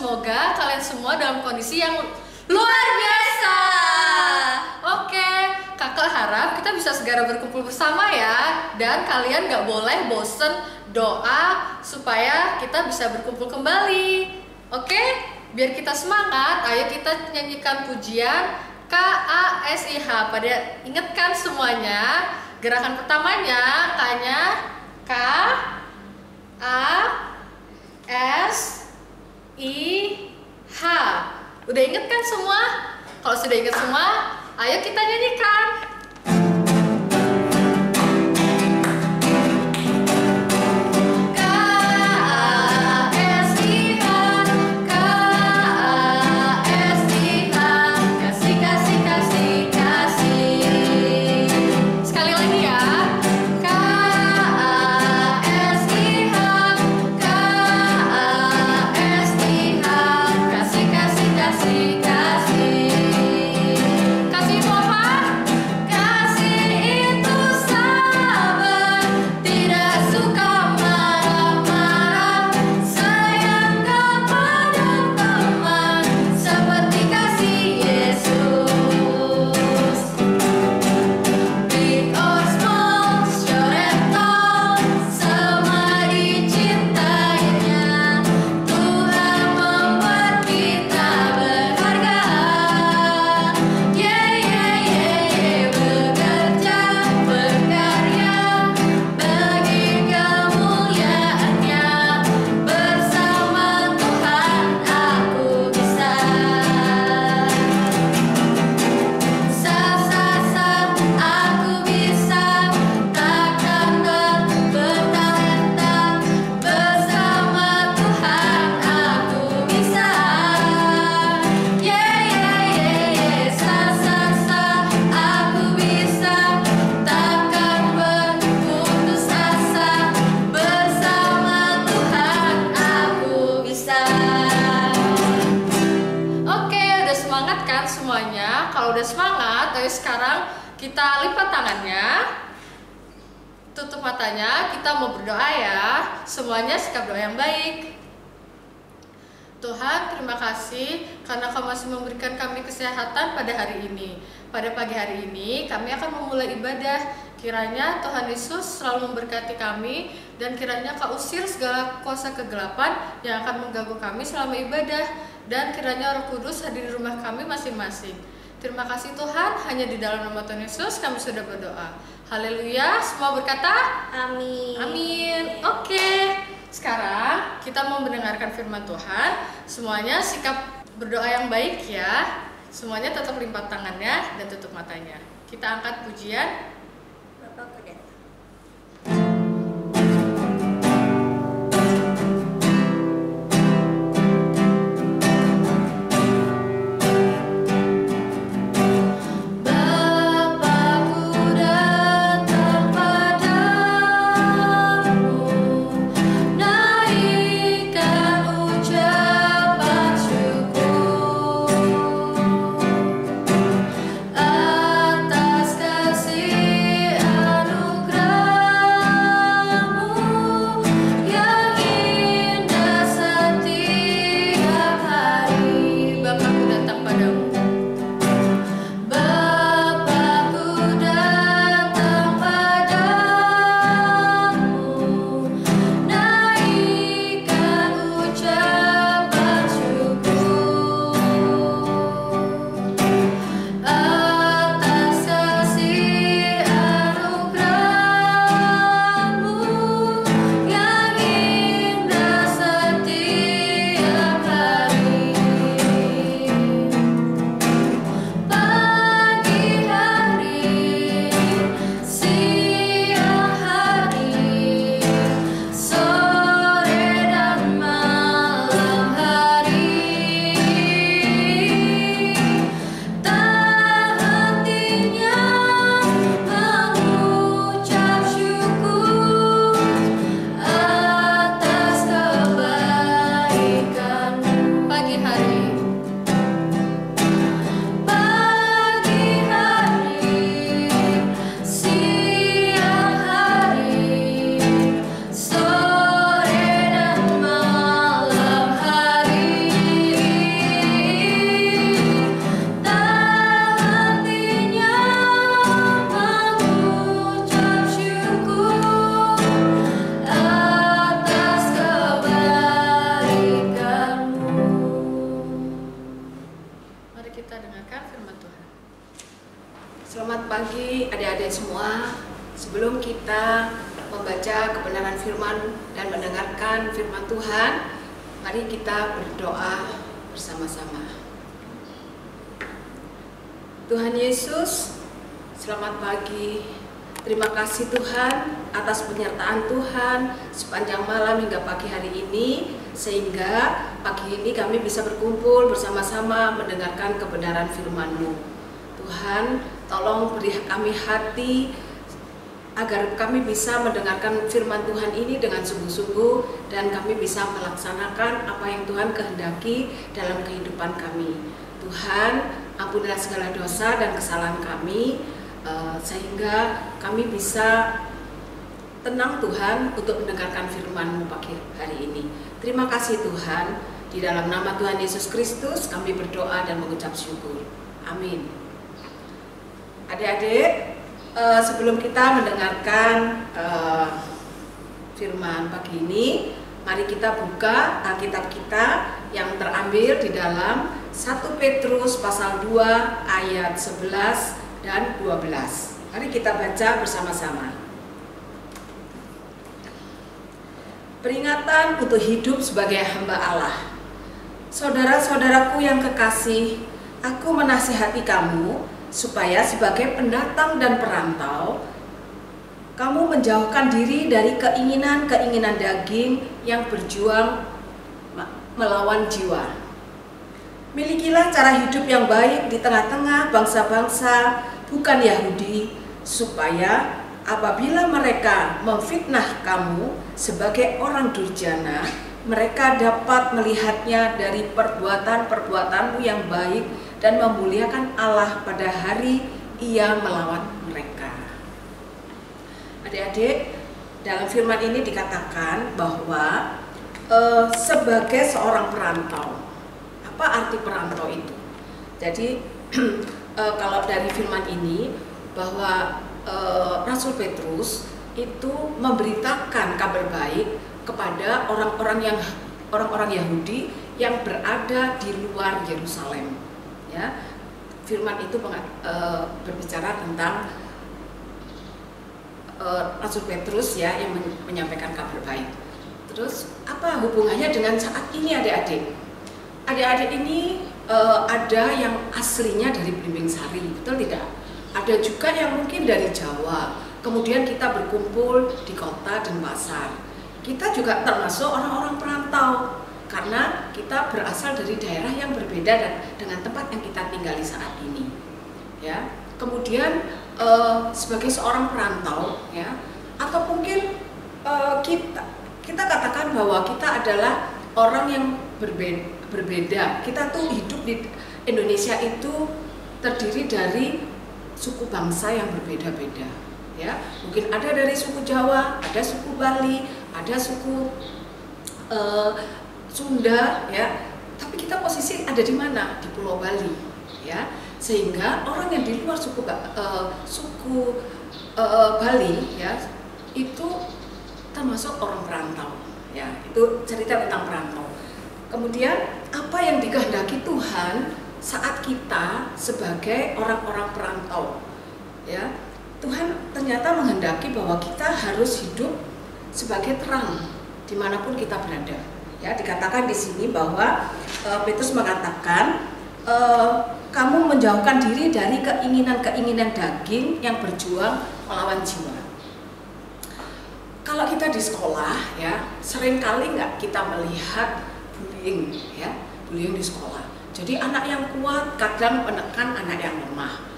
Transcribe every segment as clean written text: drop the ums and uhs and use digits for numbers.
semoga kalian semua dalam kondisi yang luar biasa. Oke, kakak harap kita bisa segera berkumpul bersama ya. Dan kalian gak boleh bosen doa supaya kita bisa berkumpul kembali. Oke, biar kita semangat, ayo kita nyanyikan pujian KASIH. Pada ingatkan semuanya, gerakan pertamanya K-nya K A S I H. Udah inget kan semua? Kalau sudah inget semua, ayo kita nyanyikan. Semuanya, kalau udah semangat, ayo sekarang kita lipat tangannya, tutup matanya, kita mau berdoa ya. Semuanya sikap doa yang baik. Tuhan, terima kasih karena Kau masih memberikan kami kesehatan pada hari ini. Pada pagi hari ini kami akan memulai ibadah. Kiranya Tuhan Yesus selalu memberkati kami, dan kiranya Kau usir segala kuasa kegelapan yang akan mengganggu kami selama ibadah. Dan kiranya Roh Kudus hadir di rumah kami masing-masing. Terima kasih Tuhan, hanya di dalam nama Tuhan Yesus kami sudah berdoa. Haleluya, semua berkata amin. Amin. Oke, sekarang kita mau mendengarkan firman Tuhan. Semuanya sikap berdoa yang baik ya. Semuanya tetap lipat tangannya dan tutup matanya. Kita angkat pujian Bapak Pendeta. atas kasih adik-adik semua, sebelum kita membaca kebenaran firman dan mendengarkan firman Tuhan, mari kita berdoa bersama-sama. Tuhan Yesus, selamat pagi. Terima kasih Tuhan atas penyertaan Tuhan sepanjang malam hingga pagi hari ini, sehingga pagi ini kami bisa berkumpul bersama-sama mendengarkan kebenaran firman-Mu. Tuhan, tolong beri kami hati agar kami bisa mendengarkan firman Tuhan ini dengan sungguh-sungguh dan kami bisa melaksanakan apa yang Tuhan kehendaki dalam kehidupan kami. Tuhan, ampunilah segala dosa dan kesalahan kami, sehingga kami bisa tenang Tuhan untuk mendengarkan firman-Mu pagi hari ini. Terima kasih Tuhan, di dalam nama Tuhan Yesus Kristus kami berdoa dan mengucap syukur. Amin. Adik-adik, sebelum kita mendengarkan firman pagi ini, mari kita buka Alkitab kita yang terambil di dalam 1 Petrus pasal 2 ayat 11 dan 12. Mari kita baca bersama-sama. Peringatan untuk hidup sebagai hamba Allah. Saudara-saudaraku yang kekasih, aku menasihati kamu supaya sebagai pendatang dan perantau, kamu menjauhkan diri dari keinginan-keinginan daging yang berjuang melawan jiwa. Milikilah cara hidup yang baik di tengah-tengah bangsa-bangsa bukan Yahudi, supaya apabila mereka memfitnah kamu sebagai orang durjana, mereka dapat melihatnya dari perbuatan-perbuatanmu yang baik dan memuliakan Allah pada hari Ia melawan mereka. Adik-adik, dalam firman ini dikatakan bahwa sebagai seorang perantau, apa arti perantau itu? Jadi kalau dari firman ini bahwa Rasul Petrus itu memberitakan kabar baik kepada orang-orang Yahudi yang berada di luar Yerusalem. Ya, firman itu berbicara tentang Rasul Petrus ya yang menyampaikan kabar baik. Terus apa hubungannya dengan saat ini adik-adik? Adik-adik ini ada yang aslinya dari Belimbing Sari, betul tidak? Ada juga yang mungkin dari Jawa. Kemudian kita berkumpul di kota dan pasar. Kita juga termasuk orang-orang perantau, karena kita berasal dari daerah yang berbeda dengan tempat yang kita tinggali saat ini. Ya, kemudian sebagai seorang perantau, ya, atau mungkin kita katakan bahwa kita adalah orang yang berbeda. Kita tuh hidup di Indonesia itu terdiri dari suku bangsa yang berbeda-beda. Ya, mungkin ada dari suku Jawa, ada suku Bali, ada suku Sunda, ya. Tapi kita posisi ada di mana? Di Pulau Bali, ya. Sehingga orang yang di luar suku Bali, ya, itu termasuk orang perantau, ya. Itu cerita tentang perantau. Kemudian apa yang dikehendaki Tuhan saat kita sebagai orang-orang perantau, ya? Tuhan ternyata menghendaki bahwa kita harus hidup sebagai terang dimanapun kita berada. Ya, dikatakan di sini bahwa Petrus mengatakan kamu menjauhkan diri dari keinginan-keinginan daging yang berjuang melawan jiwa. Kalau kita di sekolah, ya, seringkali nggak kita melihat bullying, ya, bullying di sekolah. Jadi anak yang kuat kadang menekan anak yang lemah.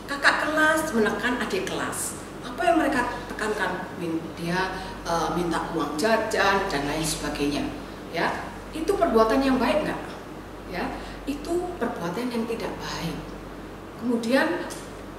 Kakak kelas menekan adik kelas. Apa yang mereka tekankan? Dia minta uang jajan dan lain sebagainya. Ya, itu perbuatan yang baik nggak? Ya, itu perbuatan yang tidak baik. Kemudian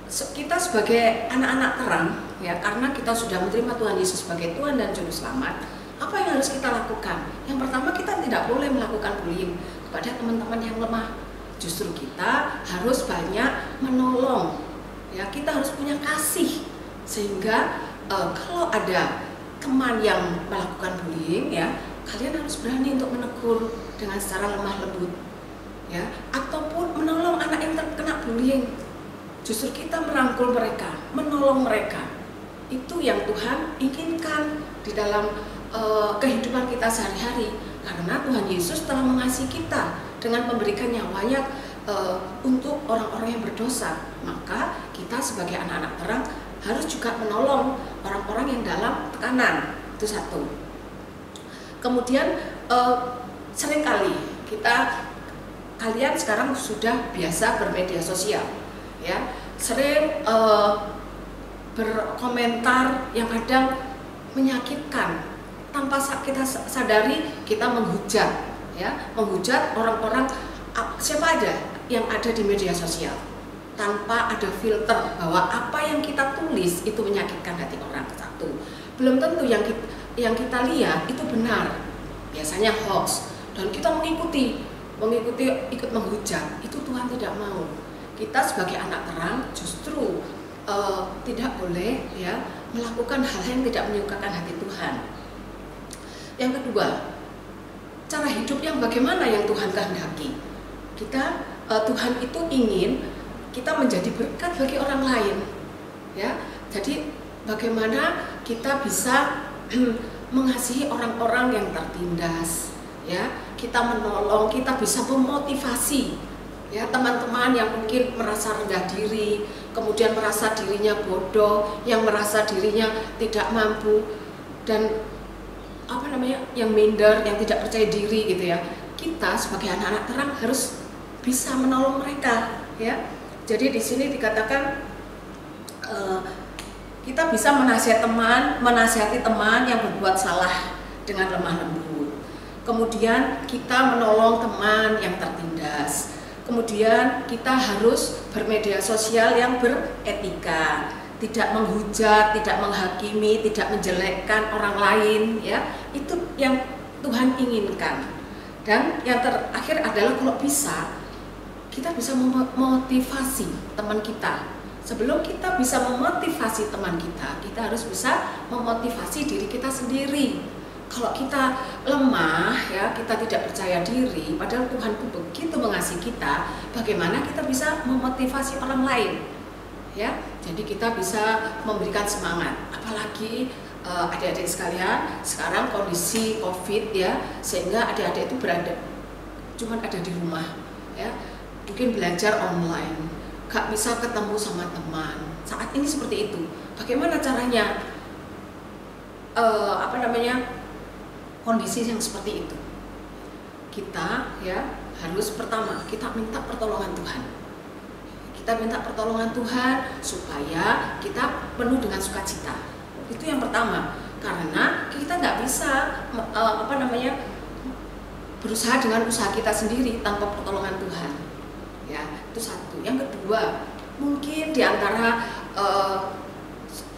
kita sebagai anak-anak terang, ya, karena kita sudah menerima Tuhan Yesus sebagai Tuhan dan Juru Selamat, apa yang harus kita lakukan? Yang pertama, kita tidak boleh melakukan bullying kepada teman-teman yang lemah. Justru kita harus banyak menolong. Ya, kita harus punya kasih, sehingga kalau ada teman yang melakukan bullying, ya, kalian harus berani untuk menegur dengan secara lemah lembut, ya, ataupun menolong anak yang terkena bullying. justru kita merangkul mereka, menolong mereka. Itu yang Tuhan inginkan di dalam kehidupan kita sehari-hari. Karena Tuhan Yesus telah mengasihi kita dengan memberikan nyawanya untuk orang-orang yang berdosa. Maka kita sebagai anak-anak terang harus juga menolong orang-orang yang dalam tekanan. Itu satu. Kemudian seringkali kalian sekarang sudah biasa bermedia sosial, ya, sering berkomentar yang kadang menyakitkan. Tanpa kita sadari kita menghujat, ya, menghujat orang-orang siapa aja yang ada di media sosial tanpa ada filter bahwa apa yang kita tulis itu menyakitkan hati orang. Satu, belum tentu yang kita lihat itu benar, biasanya hoax, dan kita mengikuti ikut menghujat. Itu Tuhan tidak mau. Kita sebagai anak terang justru tidak boleh, ya, melakukan hal yang tidak menyukakan hati Tuhan. Yang kedua, cara hidup yang bagaimana yang Tuhan kehendaki. Tuhan itu ingin kita menjadi berkat bagi orang lain, ya. Jadi bagaimana kita bisa mengasihi orang-orang yang tertindas, ya, kita menolong, kita bisa memotivasi, ya, teman-teman yang mungkin merasa rendah diri, kemudian merasa dirinya bodoh, yang merasa dirinya tidak mampu, dan yang minder, yang tidak percaya diri, gitu ya. Kita sebagai anak-anak terang harus bisa menolong mereka, ya. Jadi di sini dikatakan kita bisa menasihati teman yang berbuat salah dengan lemah lembut. Kemudian kita menolong teman yang tertindas. Kemudian kita harus bermedia sosial yang beretika, tidak menghujat, tidak menghakimi, tidak menjelekkan orang lain, ya. Itu yang Tuhan inginkan. Dan yang terakhir adalah kalau bisa kita bisa memotivasi teman kita. Sebelum kita bisa memotivasi teman kita harus bisa memotivasi diri kita sendiri. Kalau kita lemah, ya, kita tidak percaya diri, padahal Tuhan begitu mengasihi kita, bagaimana kita bisa memotivasi orang lain, ya? Jadi kita bisa memberikan semangat. Apalagi adik-adik sekalian, sekarang kondisi COVID, ya, sehingga adik-adik itu cuma ada di rumah, ya, mungkin belajar online, gak bisa ketemu sama teman. Saat ini seperti itu. Bagaimana caranya kondisi yang seperti itu? Kita, ya, harus pertama kita minta pertolongan Tuhan. Kita minta pertolongan Tuhan supaya kita penuh dengan sukacita. Itu yang pertama. Karena kita nggak bisa berusaha dengan usaha kita sendiri tanpa pertolongan Tuhan. Ya, itu satu. Yang kedua, mungkin di antara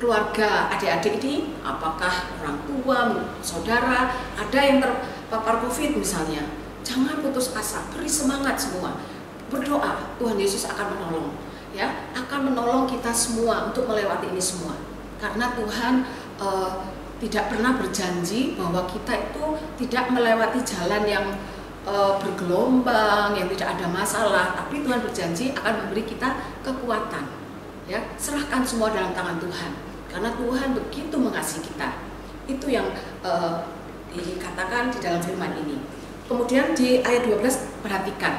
keluarga adik-adik ini, apakah orang tua, saudara, ada yang terpapar COVID misalnya, jangan putus asa, beri semangat semua, berdoa, Tuhan Yesus akan menolong, ya, akan menolong kita semua untuk melewati ini semua. Karena Tuhan tidak pernah berjanji bahwa kita itu tidak melewati jalan yang bergelombang, yang tidak ada masalah, tapi Tuhan berjanji akan memberi kita kekuatan, ya. Serahkan semua dalam tangan Tuhan, karena Tuhan begitu mengasihi kita. Itu yang dikatakan di dalam firman ini. Kemudian di ayat 12 perhatikan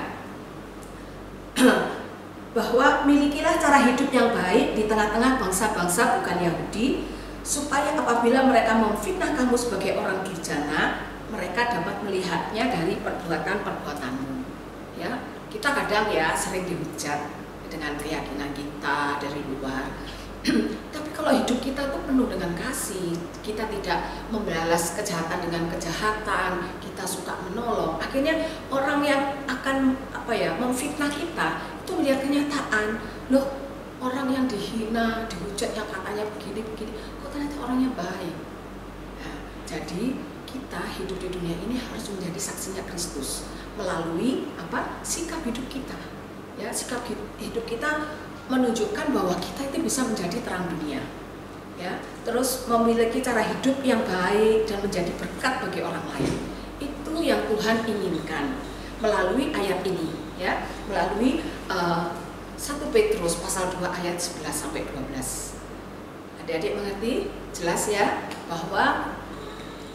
bahwa milikilah cara hidup yang baik di tengah-tengah bangsa-bangsa bukan Yahudi, supaya apabila mereka memfitnah kamu sebagai orang durjana, mereka dapat melihatnya dari perbuatan-perbuatanmu. Ya, kita kadang, ya, sering dihujat dengan keyakinan kita dari luar. Tapi kalau hidup kita tuh penuh dengan kasih, kita tidak membalas kejahatan dengan kejahatan, kita suka menolong. Akhirnya orang yang akan memfitnah kita itu melihat kenyataan, loh, orang yang dihina, dihujat, yang katanya begini-begini, kok ternyata orangnya baik. Nah, jadi kita hidup di dunia ini harus menjadi saksinya Kristus melalui sikap hidup kita, ya. Sikap hidup kita menunjukkan bahwa kita itu bisa menjadi terang dunia, ya. Terus memiliki cara hidup yang baik dan menjadi berkat bagi orang lain. Itu yang Tuhan inginkan melalui ayat ini, ya, melalui 1 Petrus pasal 2 ayat 11 sampai 12. Adik-adik mengerti? Jelas ya bahwa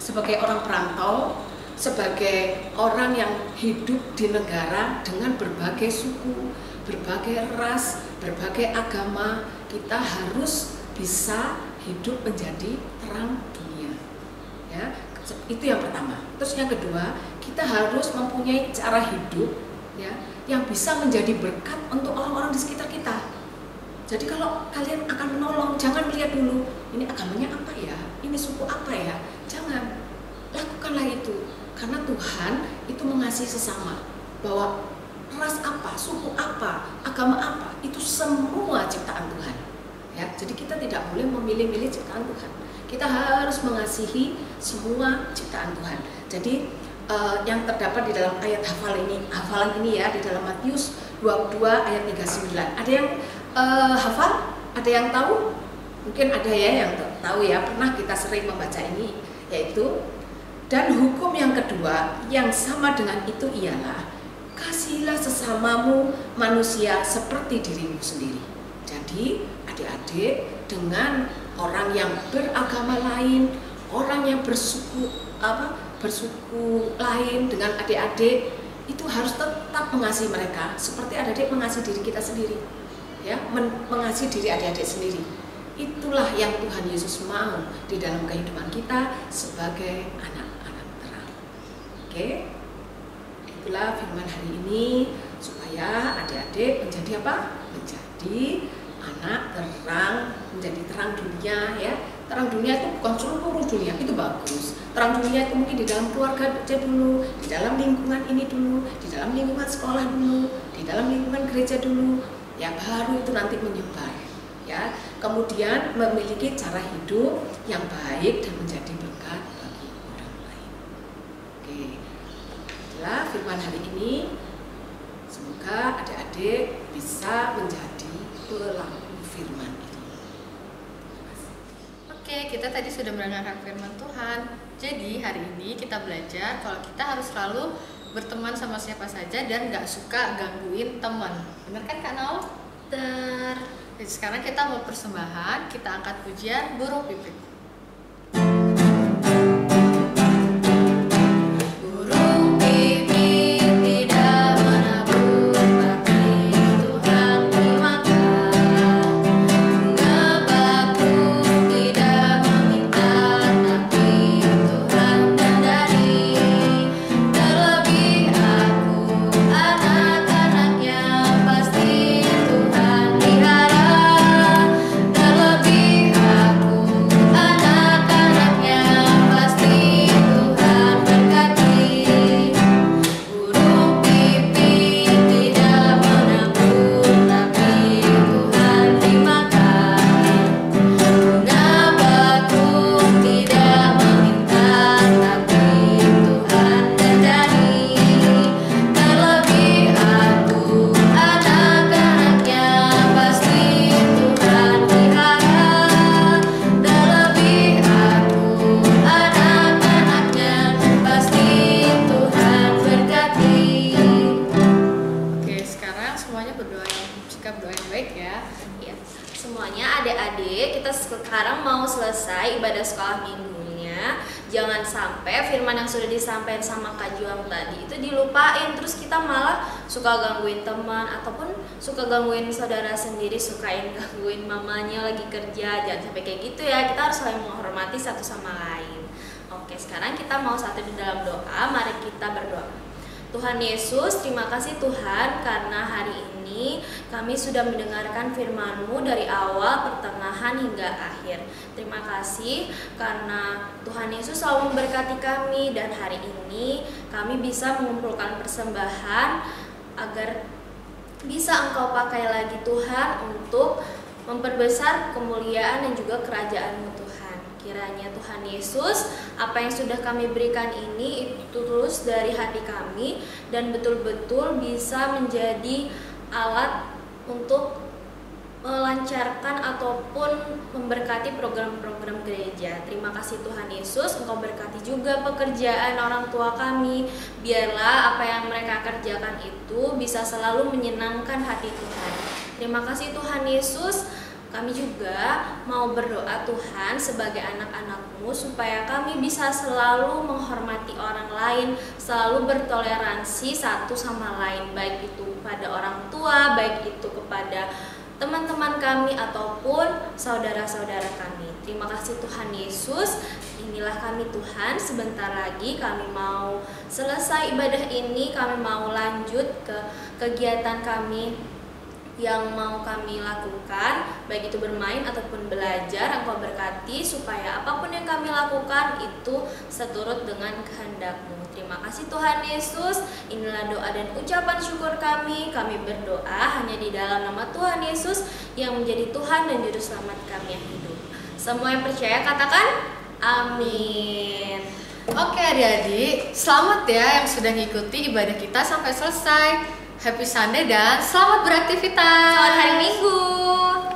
sebagai orang perantau, sebagai orang yang hidup di negara dengan berbagai suku, berbagai ras, berbagai agama, kita harus bisa hidup menjadi terang dunia. Ya, itu yang pertama. Terus yang kedua, kita harus mempunyai cara hidup ya yang bisa menjadi berkat untuk orang-orang di sekitar kita. Jadi kalau kalian akan menolong, jangan lihat dulu ini agamanya apa ya, ini suku apa ya. Jangan, lakukanlah itu. Karena Tuhan itu mengasihi sesama. Bahwa ras apa, suku apa, agama apa, itu semua ciptaan Tuhan. Ya, jadi kita tidak boleh memilih-milih ciptaan Tuhan. Kita harus mengasihi semua ciptaan Tuhan. Jadi yang terdapat di dalam ayat hafalan ini ya, di dalam Matius 22 ayat 39. Ada yang hafal? Ada yang tahu? Mungkin ada ya yang tahu ya, pernah kita sering membaca ini, yaitu dan hukum yang kedua yang sama dengan itu ialah kasihilah sesamamu manusia seperti dirimu sendiri. Jadi adik-adik, dengan orang yang beragama lain, orang yang bersuku lain dengan adik-adik, itu harus tetap mengasihi mereka seperti adik-adik mengasihi diri kita sendiri. Ya, mengasihi diri adik-adik sendiri. Itulah yang Tuhan Yesus mau di dalam kehidupan kita sebagai anak-anak terang. Oke? Itulah firman hari ini, supaya adik-adik menjadi apa? Menjadi anak terang, menjadi terang dunia ya. Terang dunia itu bukan seluruh dunia, itu bagus. Terang dunia itu mungkin di dalam keluarga aja dulu, di dalam lingkungan ini dulu, di dalam lingkungan sekolah dulu, di dalam lingkungan gereja dulu. Ya, baru itu nanti menyebar. Ya, kemudian memiliki cara hidup yang baik dan menjadi berkat bagi orang lain. Oke, itulah firman hari ini. Semoga adik-adik bisa menjadi pelaku firman ini. Oke, kita tadi sudah mendengarkan firman Tuhan. Jadi hari ini kita belajar kalau kita harus selalu berteman sama siapa saja dan gak suka gangguin teman. Bener kan Kak Naul? Bener. Jadi sekarang kita mau persembahan, kita angkat pujian burung pipit. Sekarang mau selesai ibadah sekolah minggunya, jangan sampai firman yang sudah disampaikan sama Kak Juang tadi itu dilupain, terus kita malah suka gangguin teman ataupun suka gangguin saudara sendiri, sukain gangguin mamanya lagi kerja. Jangan sampai kayak gitu ya, kita harus saling menghormati satu sama lain. Oke, sekarang kita mau satu di dalam doa, mari kita berdoa. Tuhan Yesus, terima kasih Tuhan karena hari ini kami sudah mendengarkan firman-Mu dari awal, pertengahan hingga akhir. Terima kasih karena Tuhan Yesus selalu memberkati kami dan hari ini kami bisa mengumpulkan persembahan agar bisa Engkau pakai lagi Tuhan untuk memperbesar kemuliaan dan juga kerajaan-Mu Tuhan. Kiranya Tuhan Yesus, apa yang sudah kami berikan ini itu tulus dari hati kami dan betul-betul bisa menjadi alat untuk melancarkan ataupun memberkati program-program gereja. Terima kasih Tuhan Yesus, Engkau berkati juga pekerjaan orang tua kami. Biarlah apa yang mereka kerjakan itu bisa selalu menyenangkan hati Tuhan. Terima kasih Tuhan Yesus. Kami juga mau berdoa Tuhan sebagai anak-anak-Mu supaya kami bisa selalu menghormati orang lain, selalu bertoleransi satu sama lain, baik itu pada orang tua, baik itu kepada teman-teman kami ataupun saudara-saudara kami. Terima kasih Tuhan Yesus. Inilah kami Tuhan, sebentar lagi kami mau selesai ibadah ini, kami mau lanjut ke kegiatan kami yang mau kami lakukan, baik itu bermain ataupun belajar. Engkau berkati supaya apapun yang kami lakukan itu seturut dengan kehendak-Mu. Terima kasih Tuhan Yesus. Inilah doa dan ucapan syukur kami. Kami berdoa hanya di dalam nama Tuhan Yesus yang menjadi Tuhan dan Juru Selamat kami yang hidup. Semua yang percaya katakan amin. Oke adik-adik, selamat ya yang sudah ngikuti ibadah kita sampai selesai. Happy Sunday dan selamat beraktivitas. Selamat hari Minggu.